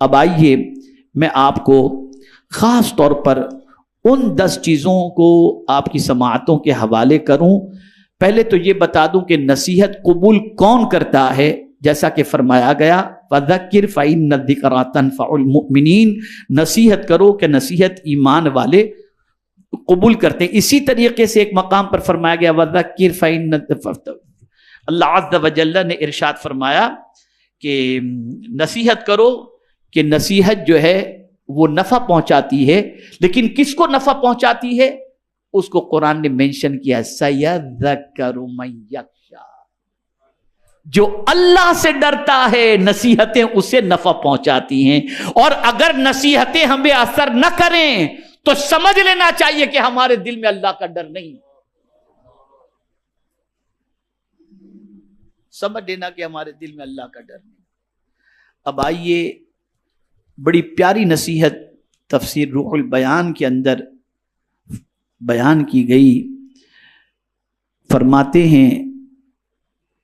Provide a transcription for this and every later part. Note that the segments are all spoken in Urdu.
اب آئیے میں آپ کو خاص طور پر ان 10 چیزوں کو آپ کی سماعتوں کے حوالے کروں۔ پہلے تو یہ بتا دوں کہ نصیحت قبول کون کرتا ہے، جیسا کہ فرمایا گیا فَذَكِّرْ فَإِنَّ الذِّكْرَىٰ تَنفَعُ الْمُؤْمِنِينَ، نصیحت کرو کہ نصیحت ایمان والے قبول کرتے ہیں۔ اسی طریقے سے ایک مقام پر فرمایا گیا وَذَكِّرْ فَإِنَّ، اللہ عز و جل نے ارشاد فرمایا کہ نصیحت کرو کہ نصیحت جو ہے وہ نفع پہنچاتی ہے، لیکن کس کو نفع پہنچاتی ہے؟ اس کو قرآن نے مینشن کیا سَيَذَّكَّرُ مَن يَخْشَىٰ، جو اللہ سے ڈرتا ہے نصیحتیں اسے نفع پہنچاتی ہیں، اور اگر نصیحتیں ہمیں اثر نہ کریں تو سمجھ لینا چاہیے کہ ہمارے دل میں اللہ کا ڈر نہیں، سمجھ لینا کہ ہمارے دل میں اللہ کا ڈر نہیں۔ اب آئیے بڑی پیاری نصیحت تفسیر روح البیان کے اندر بیان کی گئی، فرماتے ہیں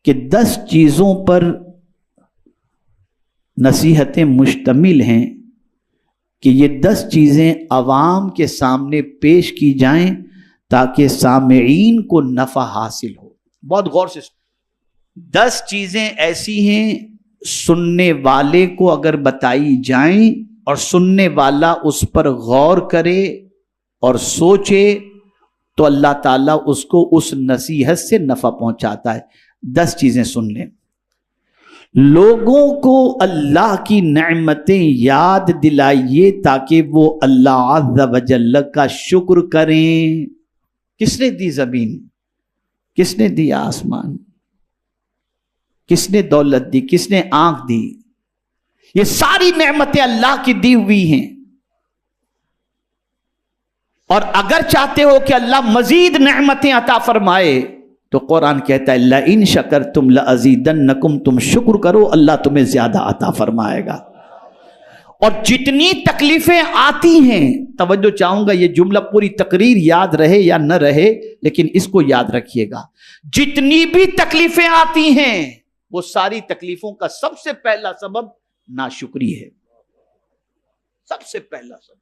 کہ 10 چیزوں پر نصیحتیں مشتمل ہیں کہ یہ 10 چیزیں عوام کے سامنے پیش کی جائیں تاکہ سامعین کو نفع حاصل ہو۔ بہت غور سے 10 چیزیں ایسی ہیں سننے والے کو اگر بتائی جائیں اور سننے والا اس پر غور کرے اور سوچے تو اللہ تعالیٰ اس کو اس نصیحت سے نفع پہنچاتا ہے۔ 10 چیزیں سن لیں۔ لوگوں کو اللہ کی نعمتیں یاد دلائیے تاکہ وہ اللہ عز و جل کا شکر کریں۔ کس نے دی زمین؟ کس نے دی آسمان؟ کس نے دولت دی؟ کس نے آنکھ دی؟ یہ ساری نعمتیں اللہ کی دی ہوئی ہیں، اور اگر چاہتے ہو کہ اللہ مزید نعمتیں عطا فرمائے تو قرآن کہتا ہے لَإِن شَكَرْتُمْ لَأَزِيدَنَّكُمْ، تم شکر کرو اللہ تمہیں زیادہ عطا فرمائے گا۔ اور جتنی تکلیفیں آتی ہیں، توجہ چاہوں گا یہ جملہ پوری تقریر یاد رہے یا نہ رہے لیکن اس کو یاد رکھیے گا، جتنی بھی تکلیفیں آتی ہیں وہ ساری تکلیفوں کا سب سے پہلا سبب ناشکری ہے، سب سے پہلا سبب۔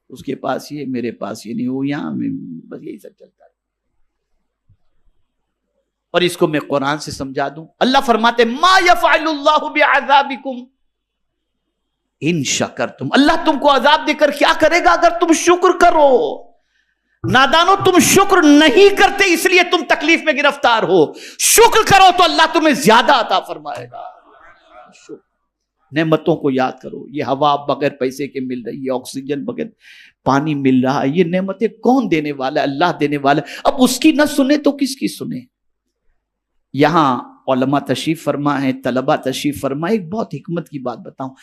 اس کے پاس یہ، میرے پاس یہ نہیں، وہ یہاں میں، بس یہی سب چلتا ہے۔ اور اس کو میں قرآن سے سمجھا دوں، اللہ فرماتے ما یفعل اللہ بعذابکم ان شکرتم، اللہ تم کو عذاب دے کر کیا کرے گا اگر تم شکر کرو۔ نادانو، تم شکر نہیں کرتے اس لیے تم تکلیف میں گرفتار ہو، شکر کرو تو اللہ تمہیں زیادہ عطا فرمائے گا۔ نعمتوں کو یاد کرو، یہ ہوا بغیر پیسے کے مل رہی ہے، آکسیجن بغیر پانی مل رہا ہے، یہ نعمتیں کون دینے والا ہے؟ اللہ دینے والا ہے۔ اب اس کی نہ سنے تو کس کی سنے؟ یہاں علماء تشریف فرما ہے، طلباء تشریف فرما، ایک بہت حکمت کی بات بتاؤں،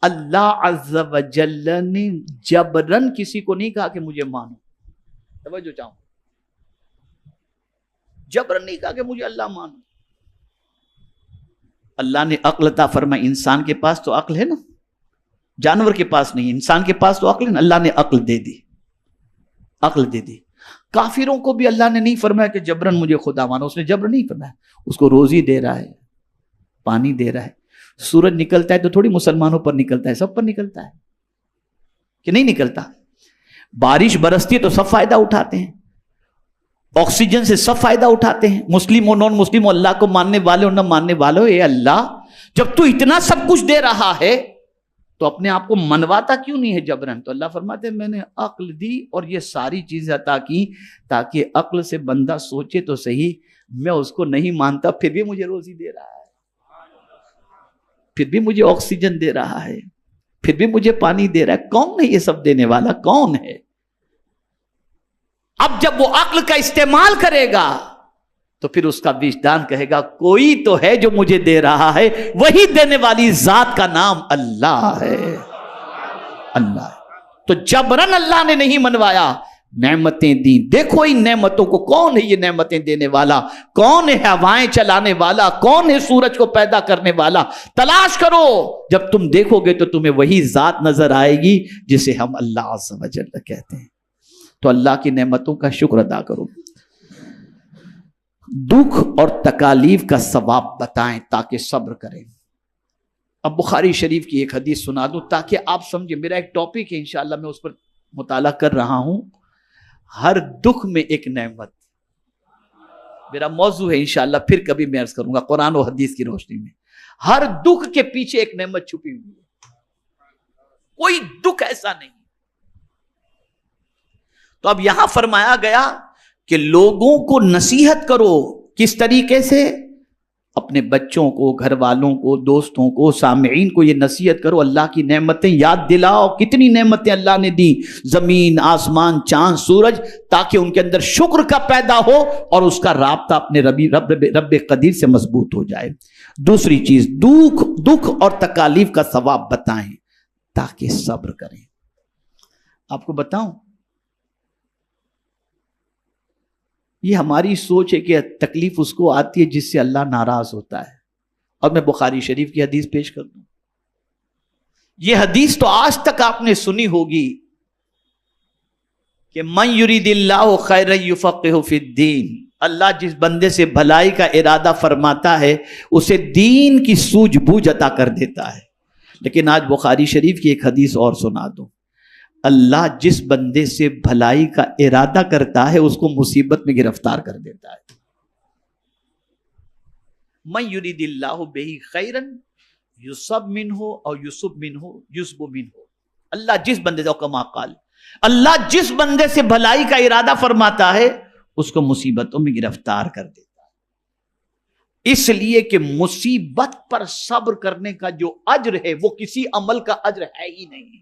اللہ عز و جل نے جبرن کسی کو نہیں کہا کہ مجھے مانو، توجہ چاہوں، جبرن نہیں کہا کہ مجھے اللہ مانو۔ اللہ نے عقل عطا فرمائی، انسان کے پاس تو عقل ہے نا، جانور کے پاس نہیں، انسان کے پاس تو عقل ہے نا، اللہ نے عقل دے دی، عقل دے دی۔ کافروں کو بھی اللہ نے نہیں فرمایا کہ جبرن مجھے خدا مانو، اس نے جبرن نہیں فرمایا، اس کو روزی دے رہا ہے، پانی دے رہا ہے۔ سورج نکلتا ہے تو تھوڑی مسلمانوں پر نکلتا ہے، سب پر نکلتا ہے کہ نہیں نکلتا؟ بارش برستی ہے تو سب فائدہ اٹھاتے ہیں، آکسیجن سے سب فائدہ اٹھاتے ہیں، مسلم ہو نان مسلم ہو، اللہ کو ماننے والے ہو نہ ماننے والے ہو۔ اے اللہ، جب تو اتنا سب کچھ دے رہا ہے تو اپنے آپ کو منواتا کیوں نہیں ہے جبرن؟ تو اللہ فرماتے ہیں میں نے عقل دی اور یہ ساری چیزیں عطا کی تاکہ عقل سے بندہ سوچے تو صحیح، میں اس کو نہیں مانتا پھر بھی مجھے روزی دے رہا ہے، پھر بھی مجھے آکسیجن دے رہا ہے، پھر بھی مجھے پانی دے رہا ہے۔ کون ہے یہ سب دینے والا؟ کون ہے؟ اب جب وہ عقل کا استعمال کرے گا تو پھر اس کا وجدان کہے گا کوئی تو ہے جو مجھے دے رہا ہے، وہی دینے والی ذات کا نام اللہ ہے، اللہ ہے۔ تو جبرن اللہ نے نہیں منوایا، نعمتیں دی۔ دیکھو ان نعمتوں کو، کون ہے یہ نعمتیں دینے والا؟ کون ہے ہوائیں چلانے والا؟ کون ہے سورج کو پیدا کرنے والا؟ تلاش کرو، جب تم دیکھو گے تو تمہیں وہی ذات نظر آئے گی جسے ہم اللہ عز و جل کہتے ہیں۔ تو اللہ کی نعمتوں کا شکر ادا کرو۔ دکھ اور تکالیف کا ثواب بتائیں تاکہ صبر کریں۔ اب بخاری شریف کی ایک حدیث سنا دوں تاکہ آپ سمجھیں. میرا ایک ٹاپک ہے انشاءاللہ میں اس پر مطالعہ کر رہا ہوں. ہر دکھ میں ایک نعمت میرا موضوع ہے انشاءاللہ. پھر کبھی میں عرض کروں گا قرآن و حدیث کی روشنی میں. ہر دکھ کے پیچھے ایک نعمت چھپی ہوئی ہے. کوئی دکھ ایسا نہیں. تو اب یہاں فرمایا گیا کہ لوگوں کو نصیحت کرو. کس طریقے سے؟ اپنے بچوں کو، گھر والوں کو، دوستوں کو، سامعین کو یہ نصیحت کرو. اللہ کی نعمتیں یاد دلاؤ. کتنی نعمتیں اللہ نے دی، زمین، آسمان، چاند، سورج، تاکہ ان کے اندر شکر کا پیدا ہو اور اس کا رابطہ اپنے رب قدیر سے مضبوط ہو جائے. دوسری چیز، دکھ اور تکالیف کا ثواب بتائیں تاکہ صبر کریں. آپ کو بتاؤں، یہ ہماری سوچ ہے کہ تکلیف اس کو آتی ہے جس سے اللہ ناراض ہوتا ہے. اور میں بخاری شریف کی حدیث پیش کر دوں. یہ حدیث تو آج تک آپ نے سنی ہوگی کہ من یرید اللہ خیرا یفقہہ فی الدین. اللہ جس بندے سے بھلائی کا ارادہ فرماتا ہے اسے دین کی سوجھ بوجھ عطا کر دیتا ہے. لیکن آج بخاری شریف کی ایک حدیث اور سنا دوں. اللہ جس بندے سے بھلائی کا ارادہ کرتا ہے اس کو مصیبت میں گرفتار کر دیتا ہے. من یرید اللہ بہ خیرا یصب منہ اور یصب منہ یصب منہ. اللہ جس بندے سے، کما قال، اللہ جس بندے سے بھلائی کا ارادہ فرماتا ہے اس کو مصیبتوں میں گرفتار کر دیتا ہے. اس لیے کہ مصیبت پر صبر کرنے کا جو اجر ہے وہ کسی عمل کا اجر ہے ہی نہیں.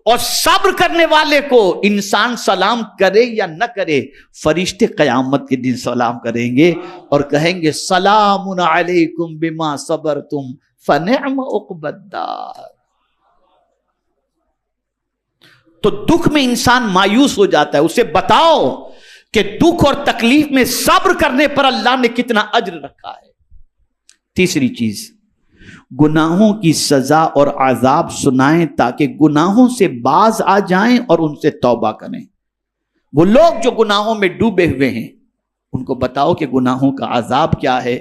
اور صبر کرنے والے کو انسان سلام کرے یا نہ کرے، فرشتے قیامت کے دن سلام کریں گے اور کہیں گے سلام علیکم بما صبرتم فنعم عقبی الدار. تو دکھ میں انسان مایوس ہو جاتا ہے. اسے بتاؤ کہ دکھ اور تکلیف میں صبر کرنے پر اللہ نے کتنا اجر رکھا ہے. تیسری چیز، گناہوں کی سزا اور عذاب سنائیں تاکہ گناہوں سے باز آ جائیں اور ان سے توبہ کریں. وہ لوگ جو گناہوں میں ڈوبے ہوئے ہیں ان کو بتاؤ کہ گناہوں کا عذاب کیا ہے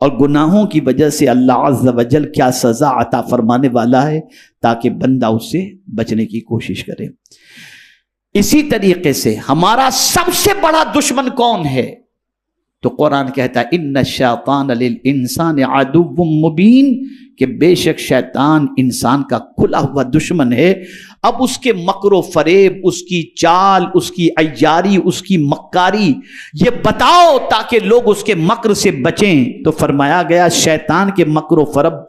اور گناہوں کی وجہ سے اللہ عز و جل کیا سزا عطا فرمانے والا ہے، تاکہ بندہ اس سے بچنے کی کوشش کرے. اسی طریقے سے ہمارا سب سے بڑا دشمن کون ہے؟ تو قرآن کہتا ہے ان الشیطان للانسان عدو مبین، کہ بے شک شیطان انسان کا کھلا ہوا دشمن ہے. اب اس کے مکر و فریب، اس کی چال، اس کی عیاری، اس کی مکاری یہ بتاؤ تاکہ لوگ اس کے مکر سے بچیں. تو فرمایا گیا شیطان کے مکر و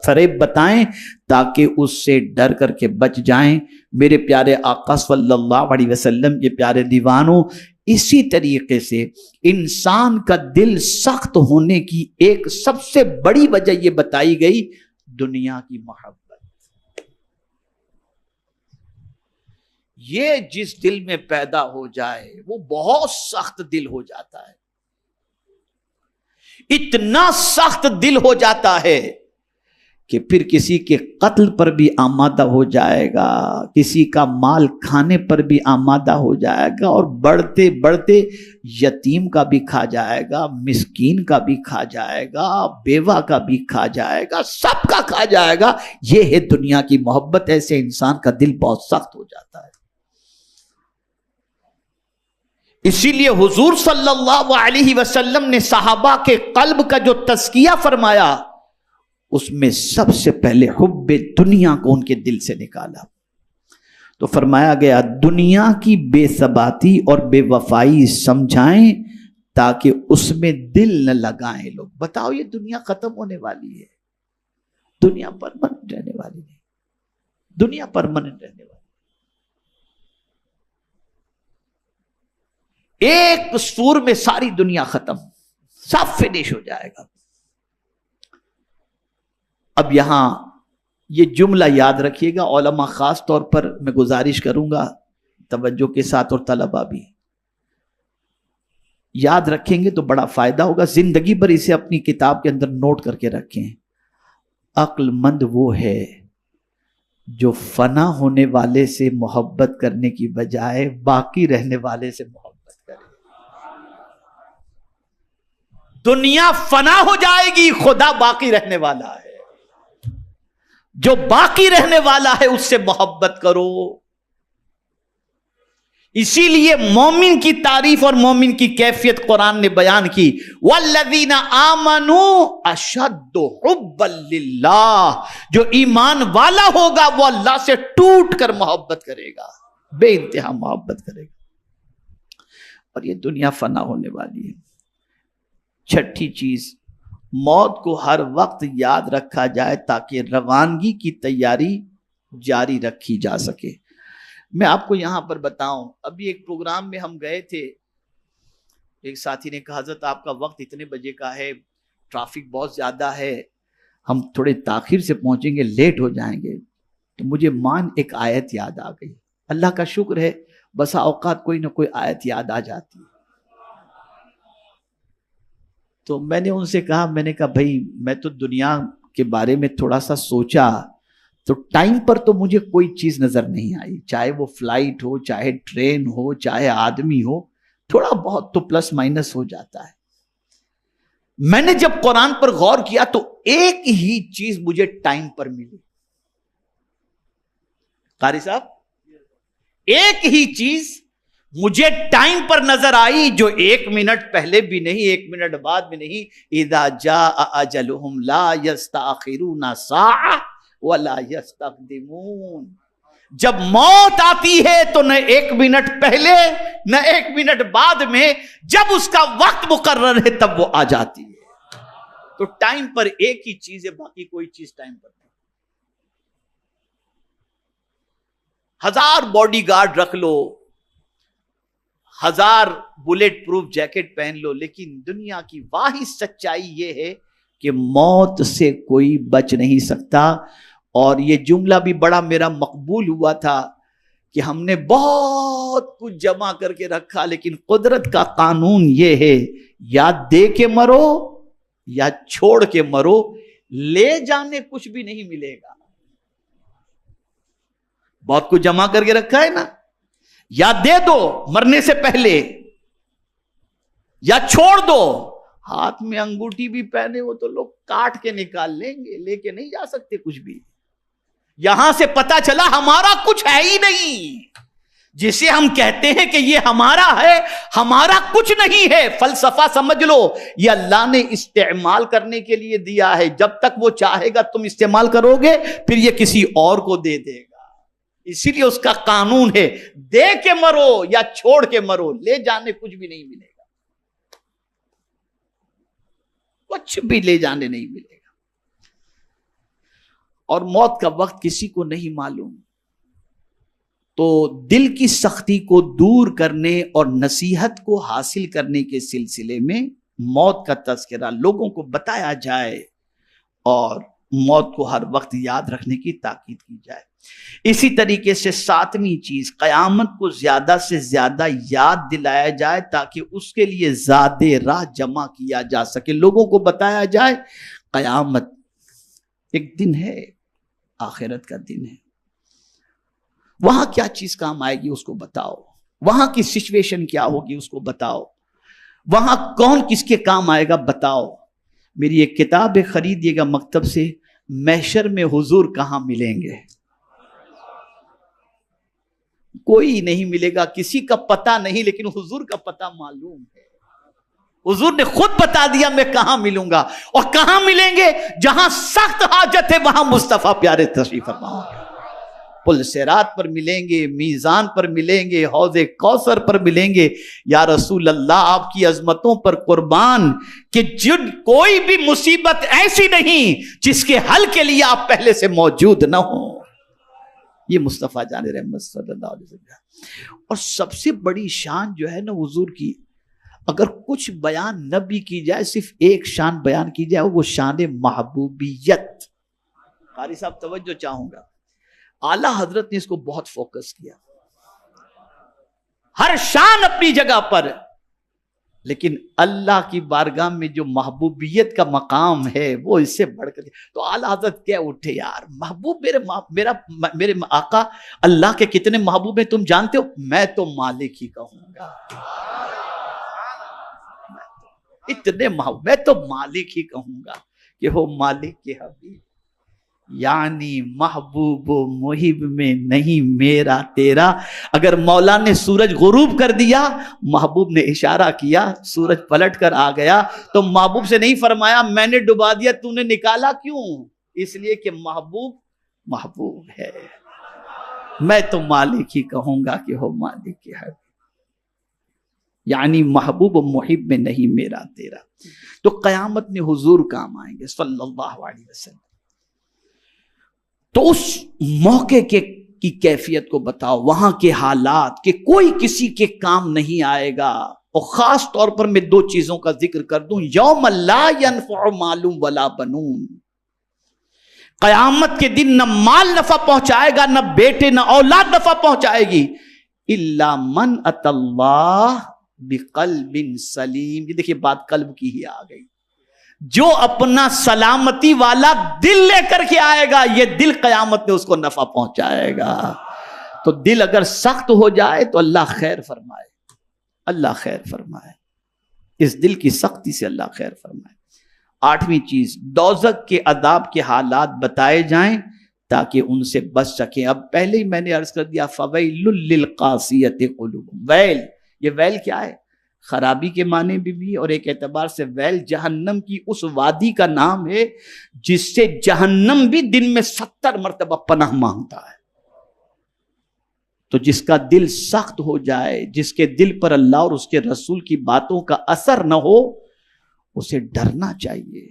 فریب بتائیں تاکہ اس سے ڈر کر کے بچ جائیں. میرے پیارے آقا صلی اللہ علیہ وسلم، یہ پیارے دیوانوں، اسی طریقے سے انسان کا دل سخت ہونے کی ایک سب سے بڑی وجہ یہ بتائی گئی، دنیا کی محبت. یہ جس دل میں پیدا ہو جائے وہ بہت سخت دل ہو جاتا ہے. اتنا سخت دل ہو جاتا ہے کہ پھر کسی کے قتل پر بھی آمادہ ہو جائے گا، کسی کا مال کھانے پر بھی آمادہ ہو جائے گا، اور بڑھتے بڑھتے یتیم کا بھی کھا جائے گا، مسکین کا بھی کھا جائے گا، بیوہ کا بھی کھا جائے گا، سب کا کھا جائے گا. یہ ہے دنیا کی محبت. ایسے انسان کا دل بہت سخت ہو جاتا ہے. اسی لیے حضور صلی اللہ علیہ وسلم نے صحابہ کے قلب کا جو تزکیہ فرمایا اس میں سب سے پہلے حب دنیا کو ان کے دل سے نکالا. تو فرمایا گیا دنیا کی بے ثباتی اور بے وفائی سمجھائیں تاکہ اس میں دل نہ لگائیں لوگ. بتاؤ یہ دنیا ختم ہونے والی ہے، دنیا پرماننٹ رہنے والی نہیں. دنیا پرماننٹ رہنے والی. ایک سور میں ساری دنیا ختم، سب فنش ہو جائے گا. اب یہاں یہ جملہ یاد رکھیے گا، علماء خاص طور پر میں گزارش کروں گا توجہ کے ساتھ، اور طلبہ بھی یاد رکھیں گے تو بڑا فائدہ ہوگا. زندگی بھر اسے اپنی کتاب کے اندر نوٹ کر کے رکھیں. عقل مند وہ ہے جو فنا ہونے والے سے محبت کرنے کی بجائے باقی رہنے والے سے محبت کرے. دنیا فنا ہو جائے گی، خدا باقی رہنے والا ہے. جو باقی رہنے والا ہے اس سے محبت کرو. اسی لیے مومن کی تعریف اور مومن کی کیفیت قرآن نے بیان کی. والذین آمنوا اشد حبا للہ. جو ایمان والا ہوگا وہ اللہ سے ٹوٹ کر محبت کرے گا, بے انتہا محبت کرے گا. اور یہ دنیا فنا ہونے والی ہے. چھٹی چیز, موت کو ہر وقت یاد رکھا جائے تاکہ روانگی کی تیاری جاری رکھی جا سکے. میں آپ کو یہاں پر بتاؤں, ابھی ایک پروگرام میں ہم گئے تھے, ایک ساتھی نے کہا حضرت آپ کا وقت اتنے بجے کا ہے, ٹریفک بہت زیادہ ہے, ہم تھوڑے تاخیر سے پہنچیں گے, لیٹ ہو جائیں گے. تو مجھے ایک آیت یاد آ گئی. اللہ کا شکر ہے بسا اوقات کوئی نہ کوئی آیت یاد آ جاتی ہے. تو میں نے ان سے کہا, میں نے کہا بھائی میں تو دنیا کے بارے میں تھوڑا سا سوچا تو ٹائم پر تو مجھے کوئی چیز نظر نہیں آئی, چاہے وہ فلائٹ ہو, چاہے ٹرین ہو, چاہے آدمی ہو, تھوڑا بہت تو پلس مائنس ہو جاتا ہے. میں نے جب قرآن پر غور کیا تو ایک ہی چیز مجھے ٹائم پر ملی. قاری صاحب, ایک ہی چیز مجھے ٹائم پر نظر آئی جو 1 منٹ پہلے بھی نہیں, 1 منٹ بعد بھی نہیں. اذا جاء اجلهم لا يستأخرون ساعة ولا يستقدمون. جب موت آتی ہے تو نہ 1 منٹ پہلے نہ 1 منٹ بعد میں, جب اس کا وقت مقرر ہے تب وہ آ جاتی ہے. تو ٹائم پر ایک ہی چیز ہے, باقی کوئی چیز ٹائم پر نہیں. 1000 باڈی گارڈ رکھ لو, 1000 بلیٹ پروف جیکٹ پہن لو, لیکن دنیا کی واحد سچائی یہ ہے کہ موت سے کوئی بچ نہیں سکتا. اور یہ جملہ بھی بڑا میرا مقبول ہوا تھا کہ ہم نے بہت کچھ جمع کر کے رکھا, لیکن قدرت کا قانون یہ ہے یا دے کے مرو یا چھوڑ کے مرو, لے جانے کچھ بھی نہیں ملے گا. بہت کچھ جمع کر کے رکھا ہے نا, یا دے دو مرنے سے پہلے یا چھوڑ دو. ہاتھ میں انگوٹھی بھی پہنے ہو تو لوگ کاٹ کے نکال لیں گے, لے کے نہیں جا سکتے کچھ بھی. یہاں سے پتا چلا ہمارا کچھ ہے ہی نہیں. جسے ہم کہتے ہیں کہ یہ ہمارا ہے, ہمارا کچھ نہیں ہے. فلسفہ سمجھ لو, یہ اللہ نے استعمال کرنے کے لیے دیا ہے. جب تک وہ چاہے گا تم استعمال کرو گے, پھر یہ کسی اور کو دے دے گا. اسی لیے اس کا قانون ہے, دے کے مرو یا چھوڑ کے مرو, لے جانے کچھ بھی نہیں ملے گا. کچھ بھی لے جانے نہیں ملے گا. اور موت کا وقت کسی کو نہیں معلوم. تو دل کی سختی کو دور کرنے اور نصیحت کو حاصل کرنے کے سلسلے میں موت کا تذکرہ لوگوں کو بتایا جائے اور موت کو ہر وقت یاد رکھنے کی تاکید کی جائے. اسی طریقے سے 7ویں چیز, قیامت کو زیادہ سے زیادہ یاد دلایا جائے تاکہ اس کے لیے زاد راہ جمع کیا جا سکے. لوگوں کو بتایا جائے قیامت ایک دن ہے, آخرت کا دن ہے, وہاں کیا چیز کام آئے گی اس کو بتاؤ, وہاں کی سچویشن کیا ہوگی اس کو بتاؤ, وہاں کون کس کے کام آئے گا بتاؤ. میری ایک کتاب خریدیے گا مکتب سے, محشر میں حضور کہاں ملیں گے. کوئی نہیں ملے گا, کسی کا پتہ نہیں, لیکن حضور کا پتہ معلوم ہے. حضور نے خود بتا دیا میں کہاں ملوں گا. اور کہاں ملیں گے؟ جہاں سخت حاجت ہے وہاں مصطفیٰ پیارے تشریف فرما ہوں گے. پل صراط پر ملیں گے, میزان پر ملیں گے, حوض کوثر پر ملیں گے. یا رسول اللہ آپ کی عظمتوں پر قربان کہ جن کوئی بھی مصیبت ایسی نہیں جس کے حل کے لیے آپ پہلے سے موجود نہ ہوں. یہ مصطفیٰ جان رحمت صلی اللہ علیہ وسلم. اور سب سے بڑی شان جو ہے نا حضور کی, اگر کچھ بیان نہ بھی کی جائے, صرف ایک شان بیان کی جائے, وہ شان محبوبیت. قاری صاحب توجہ چاہوں گا, اعلیٰ حضرت نے اس کو بہت فوکس کیا. ہر شان اپنی جگہ پر, لیکن اللہ کی بارگاہ میں جو محبوبیت کا مقام ہے وہ اس سے بڑھ کر. تو اعلیٰ حضرت کیا اٹھے یار, محبوب میرے آقا اللہ کے کتنے محبوب ہیں تم جانتے ہو؟ میں تو مالک ہی کہوں گا. اتنے محبوب, میں تو مالک ہی کہوں گا کہ ہو مالک کے حبیب. یعنی محبوب و محب میں نہیں میرا تیرا. اگر مولا نے سورج غروب کر دیا، محبوب نے اشارہ کیا، سورج پلٹ کر آ گیا، تو محبوب سے نہیں فرمایا میں نے ڈبا دیا تو نے نکالا کیوں؟ اس لیے کہ محبوب محبوب ہے. میں تو مالک ہی کہوں گا کہ ہو مالک ہے. یعنی محبوب و محب میں نہیں میرا تیرا. تو قیامت میں حضور کام آئیں گے صلی اللہ علیہ وسلم. تو اس موقع کی کیفیت کو بتاؤ، وہاں کے حالات کہ کوئی کسی کے کام نہیں آئے گا. اور خاص طور پر میں دو چیزوں کا ذکر کر دوں. یوم لا ینفع مال ولا بنون، قیامت کے دن نہ مال نفع پہنچائے گا، نہ بیٹے نہ اولاد نفع پہنچائے گی، الا من اتى اللہ بقلب سلیم. یہ دیکھیے بات قلب کی ہی آ گئی. جو اپنا سلامتی والا دل لے کر کے آئے گا، یہ دل قیامت میں اس کو نفع پہنچائے گا. تو دل اگر سخت ہو جائے تو اللہ خیر فرمائے، اللہ خیر فرمائے. اس دل کی سختی سے اللہ خیر فرمائے. آٹھویں چیز، دوزخ کے عذاب کے حالات بتائے جائیں تاکہ ان سے بچ سکیں. اب پہلے ہی میں نے عرض کر دیا فَوَيْلٌ لِّلْقَاسِيَةِ قُلُوبُهُمْ. ویل، یہ ویل کیا ہے؟ خرابی کے معنی بھی اور ایک اعتبار سے ویل جہنم کی اس وادی کا نام ہے جس سے جہنم بھی دن میں 70 مرتبہ پناہ مانگتا ہے. تو جس کا دل سخت ہو جائے، جس کے دل پر اللہ اور اس کے رسول کی باتوں کا اثر نہ ہو، اسے ڈرنا چاہیے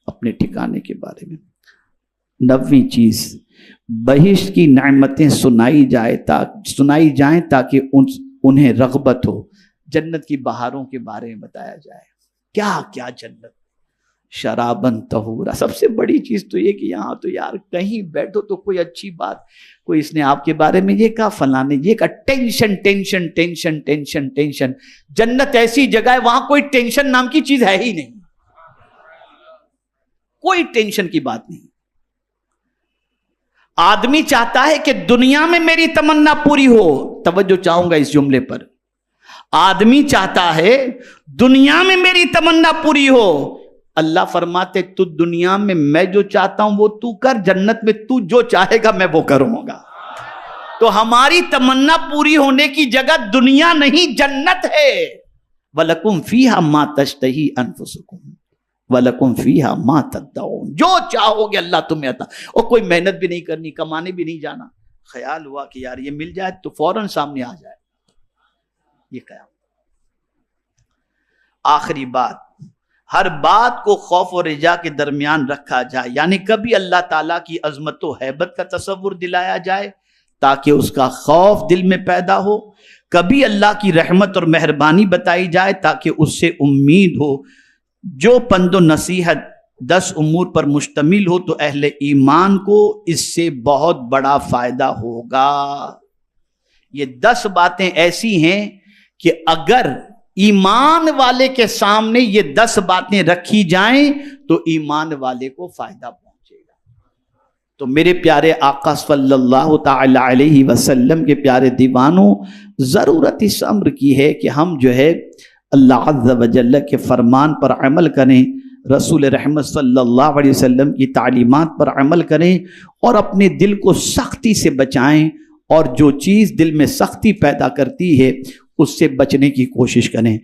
اپنے ٹھکانے کے بارے میں. 9ویں چیز، بہشت کی نعمتیں سنائی جائیں تاکہ انہیں رغبت ہو. جنت کی بہاروں کے بارے میں بتایا جائے. کیا کیا جنت، شرابن طہورا. سب سے بڑی چیز تو یہ کہ یہاں تو یار کہیں بیٹھو تو کوئی اچھی بات، کوئی اس نے آپ کے بارے میں یہ کہا، فلاں نے یہ کہا، tension tension tension tension tension. جنت ایسی جگہ ہے وہاں کوئی ٹینشن نام کی چیز ہے ہی نہیں، کوئی ٹینشن کی بات نہیں. آدمی چاہتا ہے کہ دنیا میں میری تمنا پوری ہو. توجہ چاہوں گا اس جملے پر. آدمی چاہتا ہے دنیا میں میری تمنا پوری ہو. اللہ فرماتے تو دنیا میں میں جو چاہتا ہوں وہ تو کر، جنت میں تو جو چاہے گا میں وہ کروں گا. تو ہماری تمنا پوری ہونے کی جگہ دنیا نہیں جنت ہے. وَلَكُمْ فِيهَا مَا تَشْتَهِي أَنفُسُكُمْ وَلَكُمْ فِيهَا مَا تَدَّعُونَ. جو چاہو گے اللہ تمہیں عطا. اور کوئی محنت بھی نہیں کرنی، کمانے بھی نہیں جانا. خیال ہوا کہ یار یہ مل جائے تو فوراً سامنے آ جائے. یہ قیام. آخری بات، ہر بات کو خوف و رجا کے درمیان رکھا جائے. یعنی کبھی اللہ تعالیٰ کی عظمت و ہیبت کا تصور دلایا جائے تاکہ اس کا خوف دل میں پیدا ہو. کبھی اللہ کی رحمت اور مہربانی بتائی جائے تاکہ اس سے امید ہو. جو پند و نصیحت 10 امور پر مشتمل ہو تو اہل ایمان کو اس سے بہت بڑا فائدہ ہوگا. یہ 10 باتیں ایسی ہیں کہ اگر ایمان والے کے سامنے یہ 10 باتیں رکھی جائیں تو ایمان والے کو فائدہ پہنچے گا. تو میرے پیارے آقا صلی اللہ تعالی علیہ وسلم کے پیارے دیوانوں، ضرورت اس امر کی ہے کہ ہم جو ہے اللہ عز و جل کے فرمان پر عمل کریں، رسول رحمت صلی اللہ علیہ وسلم کی تعلیمات پر عمل کریں اور اپنے دل کو سختی سے بچائیں، اور جو چیز دل میں سختی پیدا کرتی ہے اس سے بچنے کی کوشش کریں.